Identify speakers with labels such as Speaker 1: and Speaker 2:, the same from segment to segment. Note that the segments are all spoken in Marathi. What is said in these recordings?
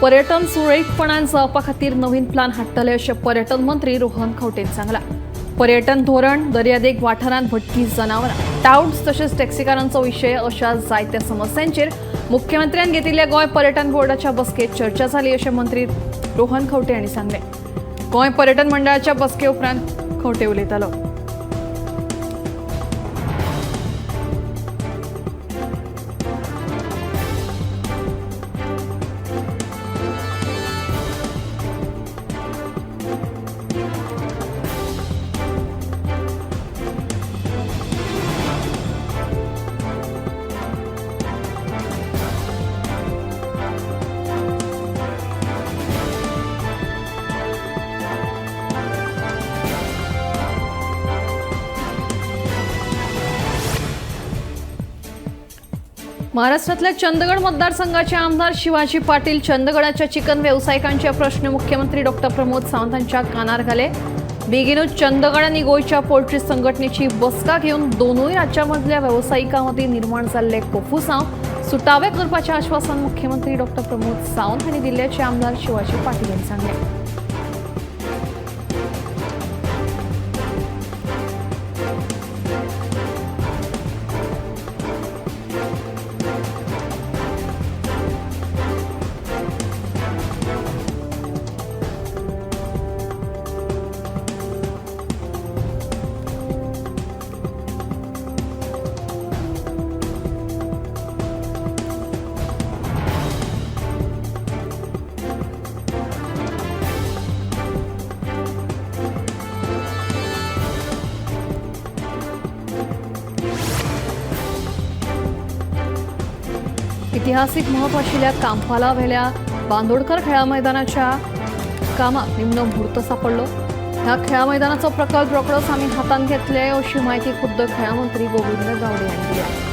Speaker 1: पर्यटन सुरळीतपणान जावपा खातीर नवीन प्लान हाडटले अशें पर्यटन मंत्री रोहन खंवटेन सांगला। पर्यटन धोरण, दर्यादेग वाठारांत भटकी जनावरां, टाउट्स तशेंच टॅक्सीकारांचो विशय अशा जायत्या समस्यांचेर मुख्यमंत्र्यान घेतिल्ल्या गोंय पर्यटन बोर्डाच्या बसकेत चर्चा जाली अशें मंत्री रोहन खंवटे हांणी सांगलें। गोंय पर्यटन मंडळाच्या बसके उपरांत खंवटे उलयतालो। महाराष्ट्रातल्या चंदगड मतदारसंघाचे आमदार शिवाजी पाटील चंदगडाच्या चिकन व्यावसायिकांचे प्रश्न मुख्यमंत्री डॉ. प्रमोद सावंतांच्या कानार घाले। बेगीनूच चंदगड आनी गोंयच्या पोल्ट्री संघटनेची बसका घेवन दोनूय राज्यांमधल्या व्यावसायिकां मदीं निर्माण जाल्ले कोफूसांव सुटावे करपाचें आश्वासन मुख्यमंत्री डॉ. प्रमोद सावंत हांणी दिल्ल्याचे आमदार शिवाजी पाटील हांणी सांगलें। ऐतिहासिक महत्व आशिल्ल्या कांपाला वेल्या बांदोडकर खेळा मैदानाच्या कामाक निमणो म्हूर्त सापडलो। ह्या खेळा मैदानाचो प्रकल्प रोखडोच आमी हातांत घेतले अशी माहिती खुद्द खेळा मंत्री गोविंद गावडे हांणी दिली।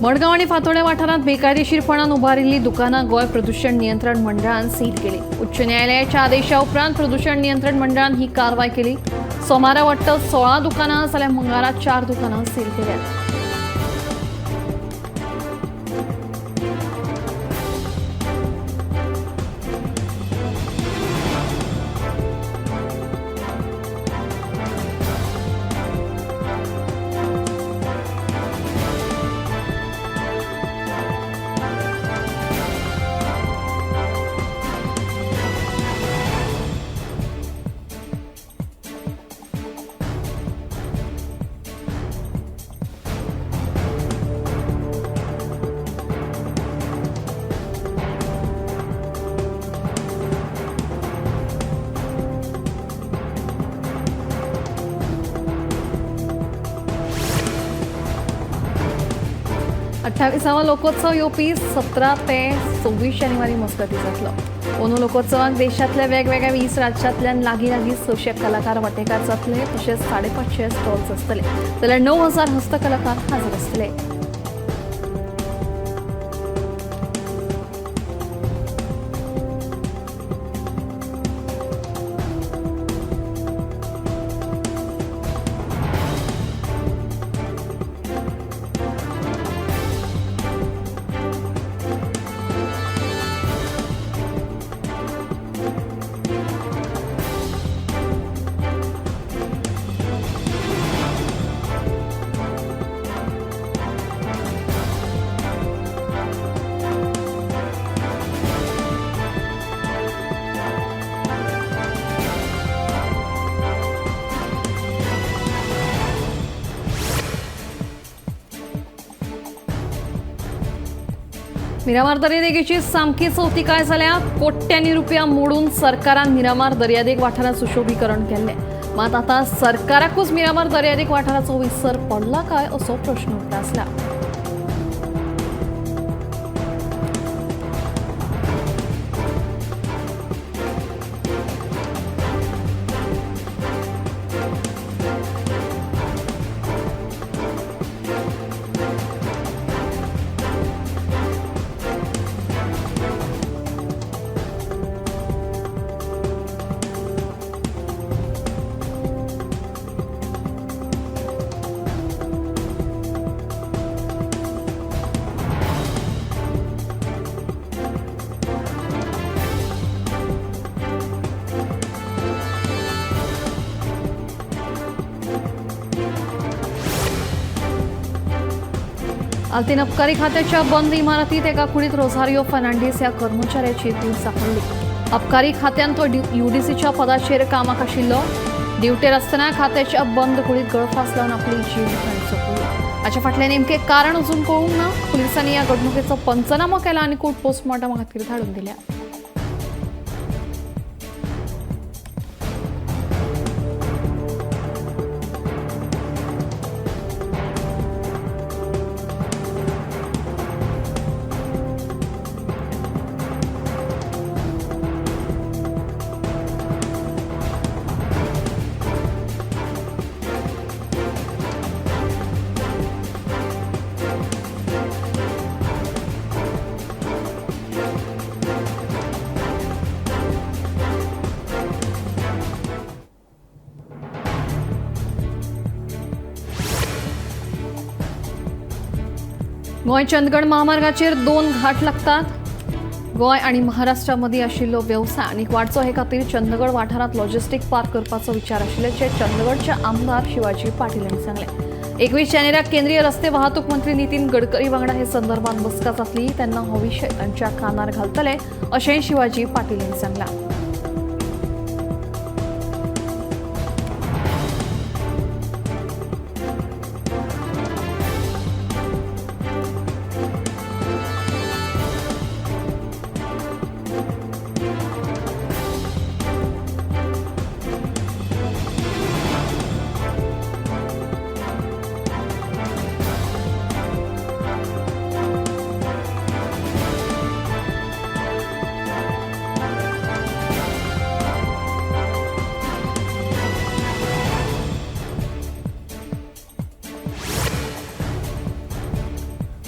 Speaker 1: मडगांव आणि फातोर्डे वाठारांत बेकायदेशीरपणान उबारिल्ली दुकानां गोंय प्रदूषण नियंत्रण मंडळान सील केली। उच्च न्यायालयाच्या आदेशा उपरांत प्रदूषण नियंत्रण मंडळान ही कारवाय केली। सोमारा वाटतं 16 दुकानां जाल्यार मंगळारा 4 दुकानां सील केल्यात। अठ्ठावीसावा लोकोत्सव येवपी 17 ते 26 जानेवारी मस्कती जातलो। अंदू लोकोत्सवाक देशातल्या वेगवेगळ्या 20 राज्यांतल्यान लागीं 600 कलाकार वांटेकार जातले। तशेंच 550 स्टॉल्स आसतले जाल्यार 9000 हस्तकलाकार हाजीर आसतले। मिरामार दर्यादेगेची सामकी चवथी काय जाल्या कोट्यांनी रुपया मोडून सरकारान मिरामार दर्यादेग वाठारात सुशोभीकरण केले मात आता सरकाराकूच मिरामार दर्यादेग वाठाराचो विसर पडला काय असो प्रश्न उप्रासला. आल्तीन अबकारी खात्याच्या बंद इमारतीत एका कुडीत रोझारियो फर्नांडीस या कर्मचाऱ्याची कूड सापडली. अबकारी खात्यान तो UDCच्या पदाचेर कामाक आशिल्लो. ड्युटेर आसतना खात्याच्या बंद कुडीत गळफास लावन आपली जीव सोंपली. हाचे फाटलें नेमकें कारण अजून कळूंक ना. पुलिसांनी या घडणुकेचो पंचनामो केला आनी कूड पोस्टमॉर्टमा खातीर धाडून दिल्या. गोंय चंदगड महामार्गाचेर 2 घाट लागतात. गोंय आणि महाराष्ट्रा मदीं आशिल्लो वेवसाय आनीक वाडचो हे खातीर चंदगड वाठारांत लॉजिस्टीक पार्क करपाचो विचार आशिल्ल्याचे चंदगडचे आमदार शिवाजी पाटील हांणी सांगले. 21 जानेवारीक केंद्रीय रस्ते वाहतूक मंत्री नितीन गडकरी वांगडा हे संदर्भात बसका जातली तेन्ना हो विशय तांच्या कानार घालतले अशेंय शिवाजी पाटील हांणी सांगलां.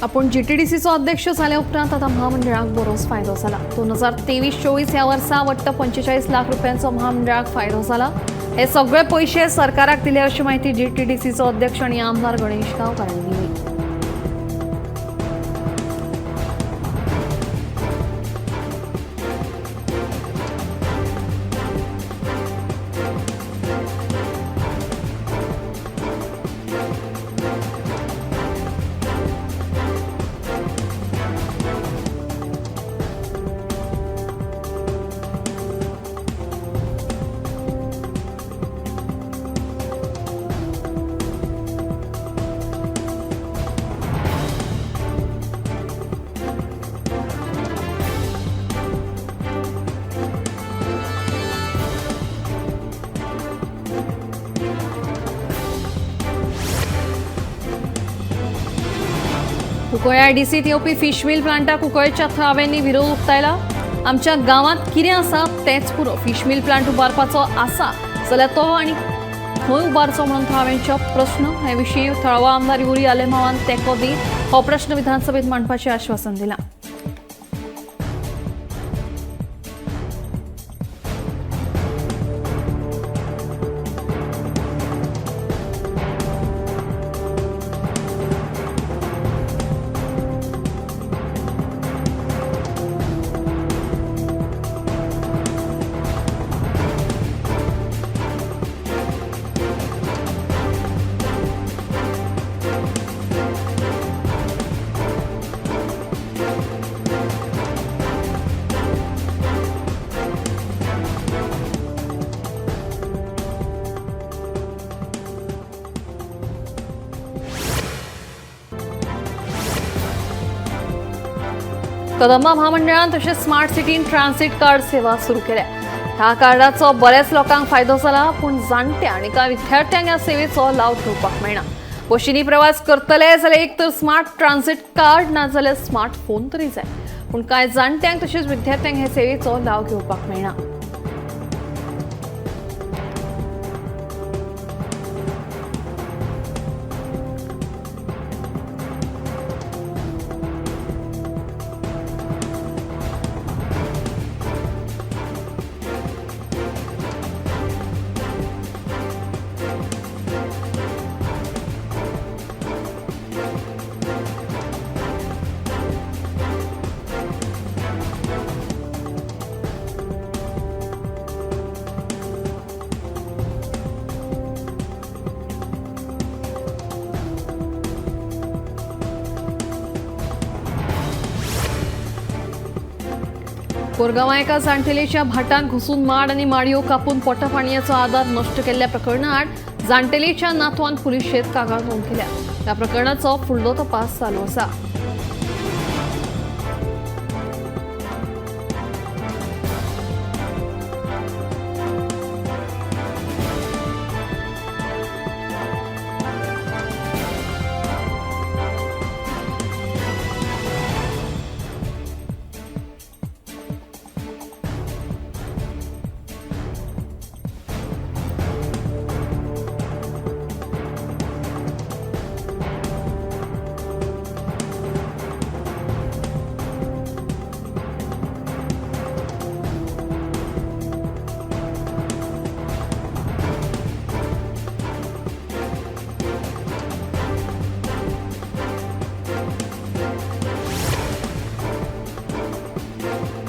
Speaker 1: आपण GTDCचो अध्यक्ष जाल्या उपरांत आता महामंडळाक बरोच फायदो जाला. 2023-24 ह्या वर्सा वट्ट 45 लाख रुपयांचो महामंडळाक फायदो जाला. हे सगळे पैसे सरकाराक दिले अशी माहिती GTDCचो अध्यक्ष आणि आमदार गणेश गांवकारांनी दिली. कुंकळ्या IDCत येवपी फिश मिल प्लांटाक कुंकळ्ळेच्या थळाव्यांनी विरोध उक्तायला. आमच्या गांवांत कितें आसा तेंच पुरो. फिश मिल प्लांट उबारपाचो आसा जाल्यार तो आनी खंय उबारचो म्हणून थळाव्यांचो प्रश्न. हे विशीं थळावो आमदार युरी आलेमावान तेंको दी हो प्रश्न विधानसभेत मांडपाचें आश्वासन दिलां. कदंबा महामंडळान तशेंच स्मार्ट सिटीन ट्रान्सिट कार्ड सेवा सुरू केल्या। ह्या कार्डाचो बऱ्याच लोकांक फायदो जाला, पण जाणटे आनी कांय विद्यार्थ्यांक ह्या सेवेचो लाव घेवपाक मेळना। बशींनी प्रवास करतले जाल्यार एक तर स्मार्ट ट्रान्सिट कार्ड ना जाल्यार स्मार्ट फोन तरी जाय, पण कांय जाणट्यांक तशेंच विद्यार्थ्यांक ह्या सेवेचो लाव घेवपाक मेळना। कोरगांवां एका जाणटेलीच्या भाटांत घुसून माड आनी माडयो कापून पोटापाणयाचो आदार नश्ट केल्ल्या प्रकरणात जाणटेलीच्या नातवान पुलिशेंत कागाळ नोंद केल्या। ह्या प्रकरणाचो फुडलो तपास चालू आसा।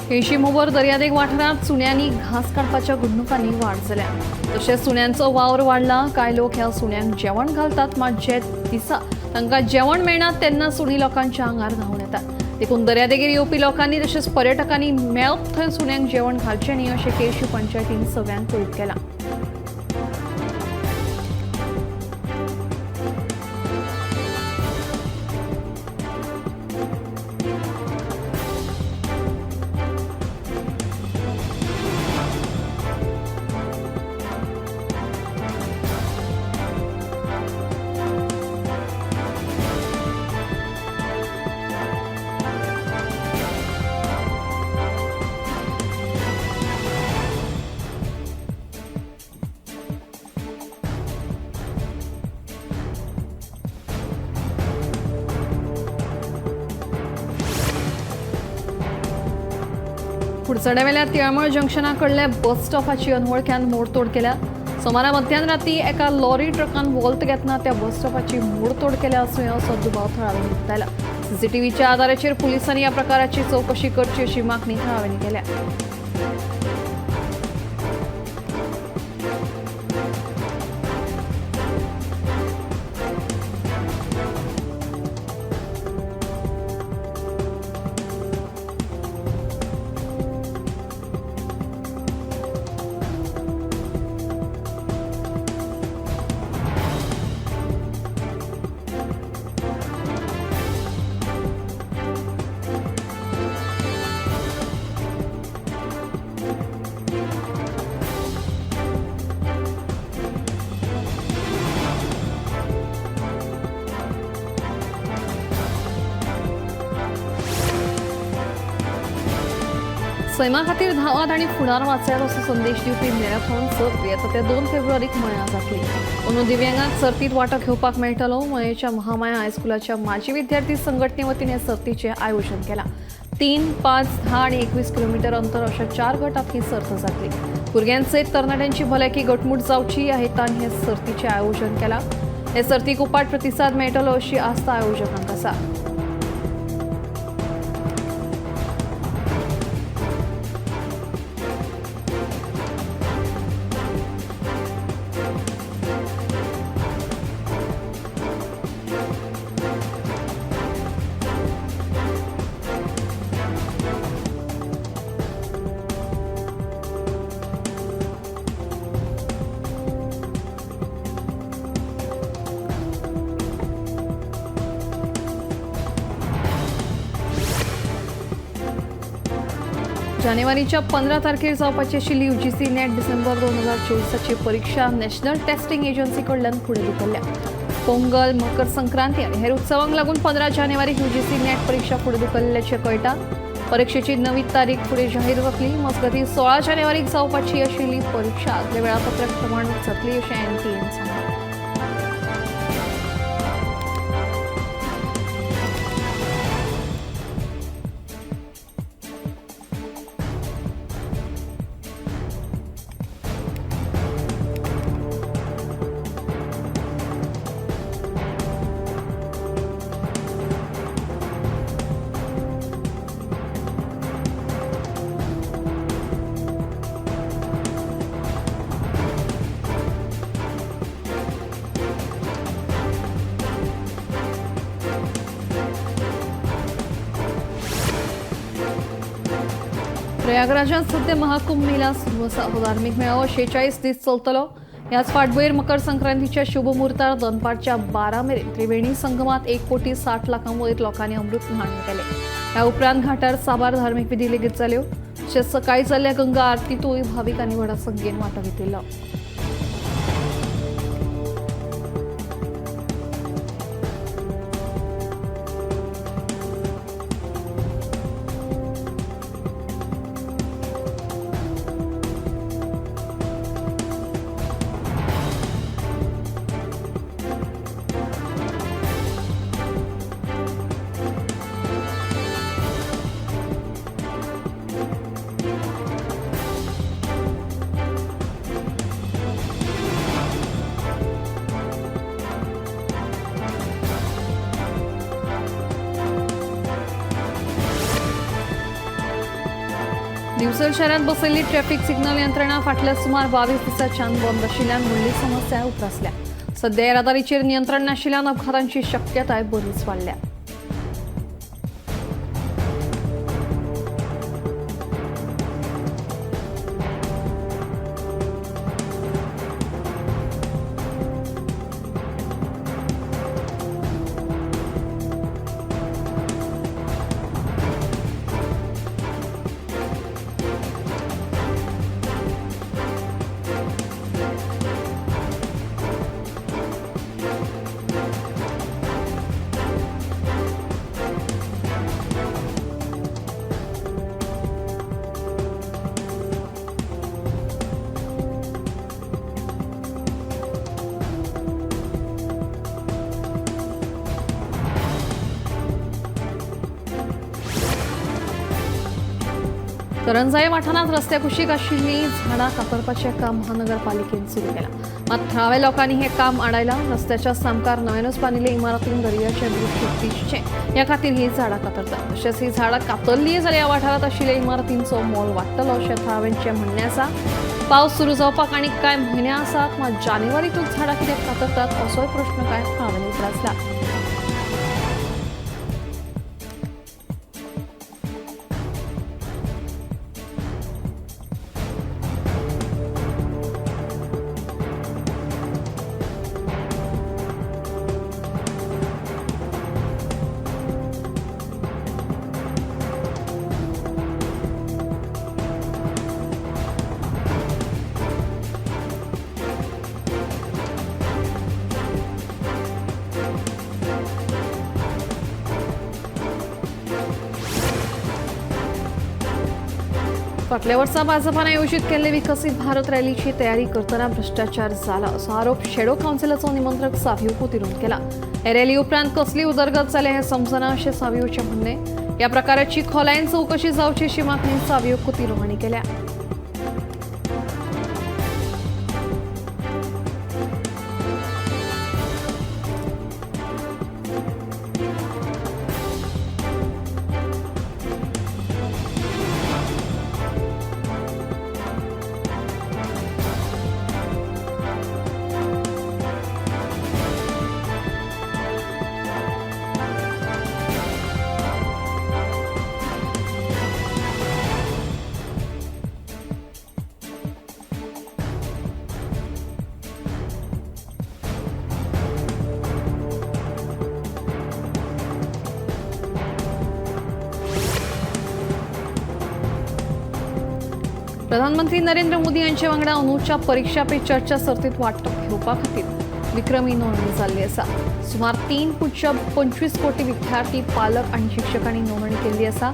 Speaker 1: केशीमोबर दर्यादेग वाठारांत सुण्यांनी घास काडपाच्या घडणुकांनी वाड जाल्या। तशेंच सुण्यांचो वावर वाडला। कांय लोक ह्या सुण्यांक जेवण घालतात, मात जे दिसा तांकां जेवण मेळना तेन्ना सुणी लोकांच्या आंगार धांवून येतात। देखून दर्यादेगेर येवपी लोकांनी तशेंच पर्यटकांनी मेळत थंय सुण्यांक जेवण घालचें न्ही अशें केशी पंचायतीन सगळ्यांक कळीत केलां। कुडचड्यावेल्या तिळामळ जंक्शना कडल्या बस स्टॉपाची अनवळख्यान मोडतोड केल्या। सोमारा मध्यानराती एका लॉरी ट्रकान वॉल्त घेतना त्या बस स्टॉपाची मोडतोड केल्या असून असो दुबाव थळाव्यांनी उक्तायला। सीसीटीव्हीच्या आधाराचेर पुलिसांनी ह्या प्रकाराची चौकशी करची अशी मागणी थळाव्यांनी केल्या। सैमा खातीर धांवात आनी फुडार वाचयात असो संदेश दिवपी मॅरेथॉन सर्त येता त्या 2 फेब्रुवारीक मयां जातली। अंदू दिव्यांगांक सर्तीत वांटो घेवपाक मेळटलो। मयेच्या महामाया हायस्कुलाच्या माजी विद्यार्थी संघटने वतीन हे सर्तीचे आयोजन केलां। 3, 5, 10 आनी 21 किलोमीटर अंतर अशा 4 गटांत ही सर्त जातली। भुरग्यांसयत तरणाट्यांची भलायकी घटमूट जावची ह्या हेतान हे सर्तीचे आयोजन केलां। हे सर्तीक उपाट प्रतिसाद मेळटलो अशी आस्त आयोजकांक आसा। जानेवारीच्या 15 तारखेर जावपाची आशिल्ली UGC नेट डिसेंबर 2024ची परीक्षा नॅशनल टेस्टिंग एजन्सीकडल्यान फुडें धुकल्ल्या. पोंगल, मकर संक्रांती आनी हेर उत्सवांक लागून 15 जानेवारीक UGC नेट परीक्षा फुडें धुकल्ल्याचें कळटा. परीक्षेची नवी तारीख फुडें जाहीर जातली. मजगतीं 16 जानेवारीक जावपाची आशिल्ली परीक्षा आदले वेळापत्रक प्रमाणूच जातली अशें NTAन सांगलें. प्रयागराजात सध्या महाकुंभ मेळा सुरू आसा. हो धार्मीक मेळावो 46 दीस चलतलो. ह्याच फाटभुंयेर मकर संक्रांतीच्या शुभ मुहूर्तार दनपारच्या 12 मेरेन त्रिवेणी संगमात 1,60,00,000 वयर लोकांनी अमृत न्हाण केले. ह्या उपरांत घाटार साबार धार्मीक विधी लेगीत जाल्यो. तशेंच सकाळी जाल्ल्या गंगा आरतीतूय भाविकांनी व्हड संख्येन वांटो घेतिल्लो. दिवचल शहरात बसयल्ली ट्रॅफिक सिग्नल यंत्रणा फाटल्या सुमार 22 दिसांच्यान बंद आशिल्ल्यान व्हडली समस्या उप्रासल्या. सध्या येरादारीचेर नियंत्रण नाशिल्ल्यान अपघातांची शक्यताय बरीच वाडल्या. करंजाये वाठारांत रस्त्या कुशीक आशिल्लीं झाडां कातरपाचें काम महानगरपालिकेन सुरू केलां. मात थळाव्या लोकांनी हें काम आडायलां. रस्त्याच्या सामकार नव्यानूच बांदिल्ल्या इमारतींत दर्याचें दृश्य दिसचें ह्या खातीर हीं झाडां कातरतात. तशेंच हीं झाडां कातरलीं जाल्यार ह्या वाठारांत आशिल्ल्या इमारतींचो मोल वाडटलो अशें थळाव्यांचें म्हणणें आसा. पावस सुरू जावपाक आनीक कांय म्हयने आसात. मात जानेवारींतूच झाडां कित्याक कातरतात असोय प्रस्न कांय थळाव्यांनी उप्रासला. फाटल्या वर्सा भाजपान आयोजीत केल्ले विकसीत भारत रॅलीची तयारी करतना भ्रष्टाचार जाला असो आरोप शेडो कावन्सिलाचो निमंत्रक सावियो तिरून केला. हे रॅली उपरांत कसली उदरगत जाल्या हें समजना अशें सावियोचें म्हणणें. ह्या प्रकाराची खोलायेन चवकशी जावची अशी मागणी सावियो कुतिरो हांणी केल्या. प्रधानमंत्री नरेंद्र मोदी यांच्या वांगडा अंदूच्या परीक्षा पे चर्चा सर्तीत वाटप घेवपा खातीर विक्रमी नोंदणी जाल्ली आसा। सुमार 3.25 कोटी विद्यार्थी, पालक आणि शिक्षकांनी नोंदणी केल्ली आसा।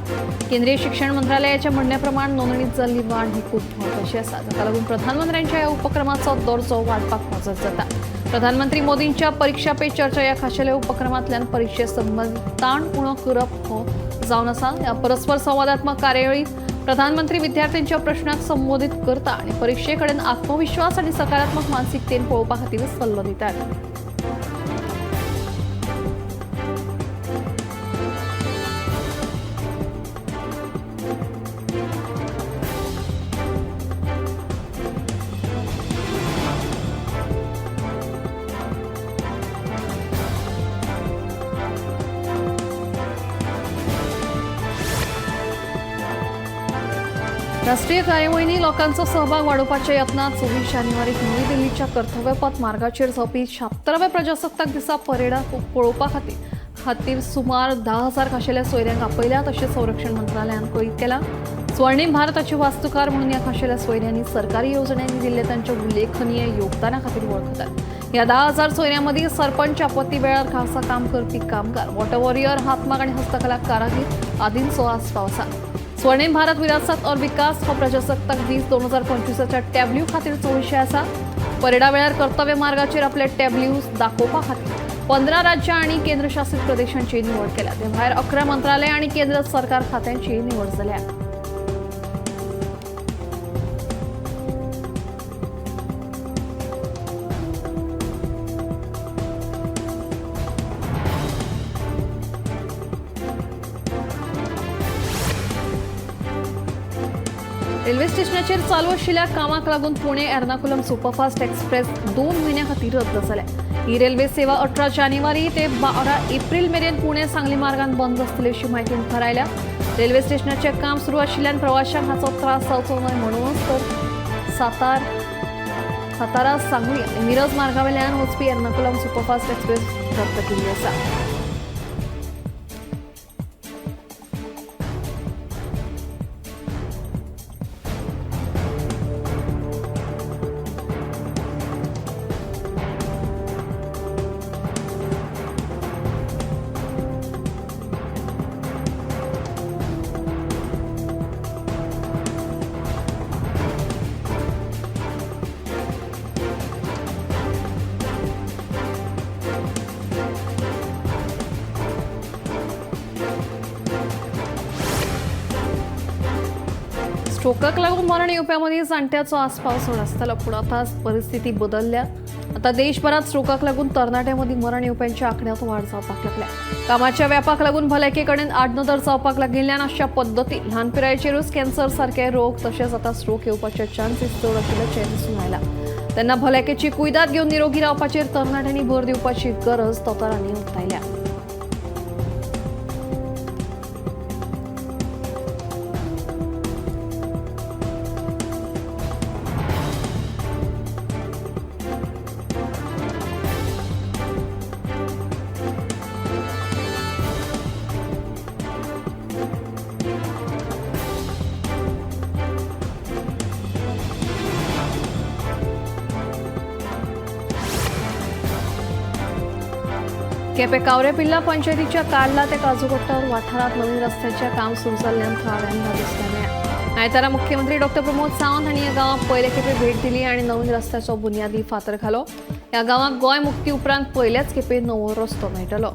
Speaker 1: केंद्रीय शिक्षण मंत्रालयाच्या म्हणण्याप्रमाणे नोंदणीत जाल्ली वाढ ही खूप महत्वाची आसा, जाका लागून प्रधानमंत्र्यांच्या ह्या उपक्रमाचो दर्जो वाडपाक मजत जाता। प्रधानमंत्री मोदींच्या परीक्षा पे चर्चा या खाशेल्या उपक्रमांतल्यान परीक्षे संबंधित ताण उणो करप हो जावन आसा। या परस्पर संवादात्मक कार्यावळीत प्रधानमंत्री विद्यार्थ्यांच्या प्रश्नाक संबोधित करता आणि परीक्षेकडेन आत्मविश्वास आणि सकारात्मक मानसिकतेन पळोवपा खातीर सल्लो दितात। राष्ट्रीय कार्यावळींनी लोकांचो सहभाग वाडोवपाच्या यत्नात 24 जानेवारीक नवी दिल्लीच्या कर्तव्यपथ मार्गाचेर जावपी 76व्या प्रजासत्ताक दिसा परेडा पळोवपा खातीर सुमार 10,000 खाशेल्या सोयऱ्यांक आपयल्यात अशें संरक्षण मंत्रालयान कळीत केलां। स्वर्णीम भारताचे वास्तुकार म्हणून या खाशेल्या सोयऱ्यांनी सरकारी येवजण्यांनी दिल्ले तांच्या उल्लेखनीय योगदाना खातीर वळखतात। या 10,000 सोयऱ्यांमदीं सरपंच, आपत्ती वेळार खासा काम करपी कामगार, वॉटर वॉरियर, हातमाग आणि हस्तकला कारागीर आदींचो आस्पाव आसा। स्वर्णिम भारत विरासत और विकास हो प्रजासत्ताक दीस 2025च्या टॅब्ल्यू खातीरचो विशय आसा। परेडा वेळार कर्तव्य मार्गाचेर आपले टॅब्ल्यूज दाखोवपा खातीर 15 राज्यां आणि केंद्रशासित प्रदेशांची निवड केल्या। ते भायर 11 मंत्रालय आणि केंद्र सरकार खात्यांची निवड जाल्या। रेल्वे स्टेशनाचेर चालू आशिल्ल्या कामाक लागून पुणे एर्नाकुलम सुपरफास्ट एक्सप्रेस 2 म्हयन्यां खातीर रद्द जाल्या। ही रेल्वे सेवा 18 जानेवारी ते 12 एप्रिल मेरेन पुणे सांगली मार्गान बंद आसतली अशी म्हायती मुखार आयल्या। रेल्वे स्टेशनाचे काम सुरू आशिल्ल्यान प्रवाशांक हाचो त्रास जावचो न्हय म्हणूनच तर सातारा सांगली आनी मिरज मार्गावेल्यान वचपी एर्नाकुलम सुपरफास्ट एक्सप्रेस रद्द केल्ली आसा। स्ट्रोकाक लागून मरण येवप्यांमदीं जाणट्याचो आस्पाव चड आसतालो, पूण आतां परिस्थिती बदलल्या। आता देशभरात स्ट्रोकाक लागून तरणाट्यांमदीं मरण येवप्यांच्या आंकड्यांत वाड जावपाक लागल्या। कामाच्या व्यापाक लागून भलायके कडेन आडनदर जावपाक लागिल्ल्यान अशा पद्दती ल्हान पिरायेचेरूच कॅन्सर सारके रोग तशेंच आता स्ट्रोक येवपाचे चान्सीस चड आशिल्ल्याचें दिसून आयला। तेन्ना भलायकेची कुयदाद घेवन निरोगी रावपाचेर तरणाट्यांनी भर दिवपाची गरज दोतोरांनी उक्तायल्या। केपें कावरेपिल्ला पंचायतीच्या काडला ते काजूगोट्टार वाठारात नवीन रस्त्याचे काम सुरू जाल्ल्यान थळाव्यांना दिसले मेळ्ळा। आयतारा मुख्यमंत्री डॉ प्रमोद सावंत हांणी ह्या गांवांक पयले खेपे भेट दिली आणि नवीन रस्त्याचो बुन्यादी फातर घालो। ह्या गांवांक गोंय मुक्ती उपरांत पयल्याच खेपे नवो रस्तो मेळटलो।